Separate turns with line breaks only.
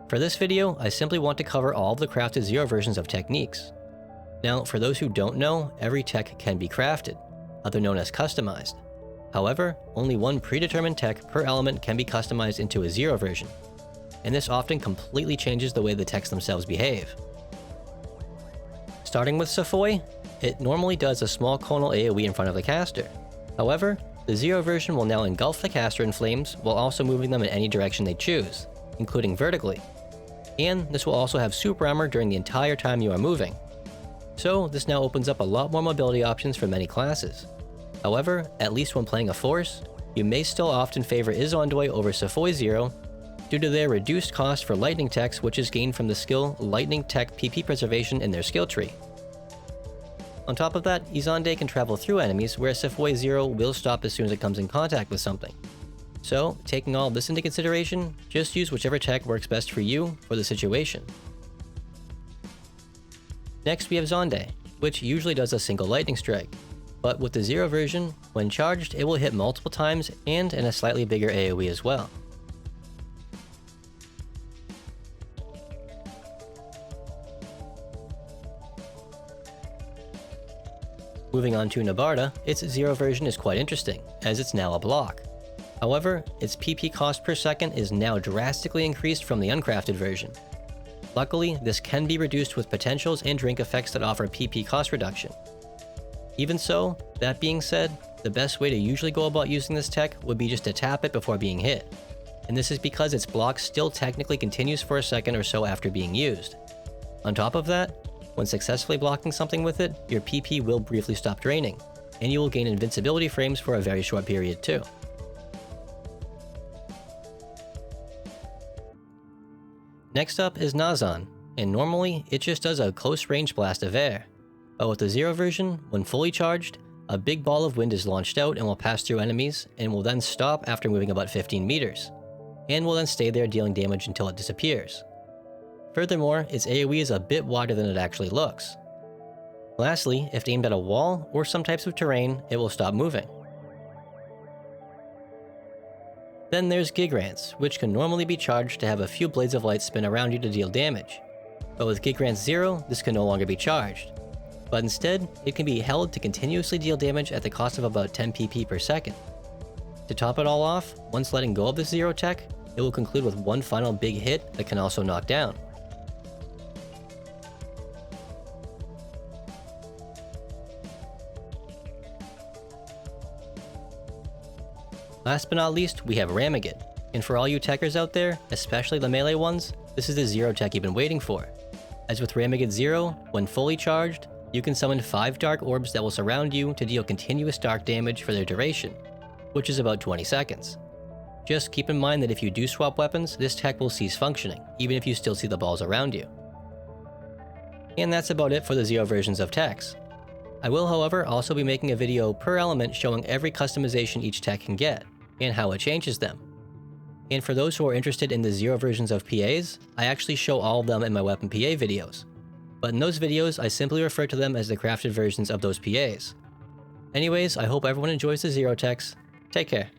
For this video, I simply want to cover all of the crafted Zero versions of techniques. Now, for those who don't know, every tech can be crafted, otherwise known as customized. However, only one predetermined tech per element can be customized into a Zero version, and this often completely changes the way the techs themselves behave. Starting with Safoy, it normally does a small conal AoE in front of the caster. However, the Zero version will now engulf the caster in flames while also moving them in any direction they choose, including vertically. And this will also have super armor during the entire time you are moving. So this now opens up a lot more mobility options for many classes. However, at least when playing a force, you may still often favor Zonde over Safoy Zero due to their reduced cost for lightning techs, which is gained from the skill Lightning Tech PP preservation in their skill tree. On top of that, Zonde can travel through enemies, whereas Safoy Zero will stop as soon as it comes in contact with something. So, taking all of this into consideration, just use whichever tech works best for you for the situation. Next we have Zonde, which usually does a single lightning strike, but with the Zero version, when charged it will hit multiple times and in a slightly bigger AoE as well. Moving on to Nabarda, its Zero version is quite interesting, as it's now a block. However, its PP cost per second is now drastically increased from the uncrafted version. Luckily, this can be reduced with potentials and drink effects that offer PP cost reduction. Even so, that being said, the best way to usually go about using this tech would be just to tap it before being hit, and this is because its block still technically continues for a second or so after being used. On top of that, when successfully blocking something with it, your PP will briefly stop draining, and you will gain invincibility frames for a very short period too. Next up is Nasan, and normally it just does a close range blast of air. But with the Zero version, when fully charged, a big ball of wind is launched out and will pass through enemies and will then stop after moving about 15 meters, and will then stay there dealing damage until it disappears. Furthermore, its AoE is a bit wider than it actually looks. Lastly, if aimed at a wall or some types of terrain, it will stop moving. Then there's Gigrants, which can normally be charged to have a few blades of light spin around you to deal damage. But with Gigrants Zero, this can no longer be charged. But instead, it can be held to continuously deal damage at the cost of about 10 PP per second. To top it all off, once letting go of this Zero tech, it will conclude with one final big hit that can also knock down. Last but not least, we have Ramagid, and for all you techers out there, especially the melee ones, this is the Zero tech you've been waiting for. As with Ramagid Zero, when fully charged, you can summon 5 dark orbs that will surround you to deal continuous dark damage for their duration, which is about 20 seconds. Just keep in mind that if you do swap weapons, this tech will cease functioning, even if you still see the balls around you. And that's about it for the Zero versions of techs. I will, however, also be making a video per element showing every customization each tech can get, and how it changes them. And for those who are interested in the Zero versions of PAs, I actually show all of them in my weapon PA videos. But in those videos, I simply refer to them as the crafted versions of those PAs. Anyways, I hope everyone enjoys the Zero techs. Take care.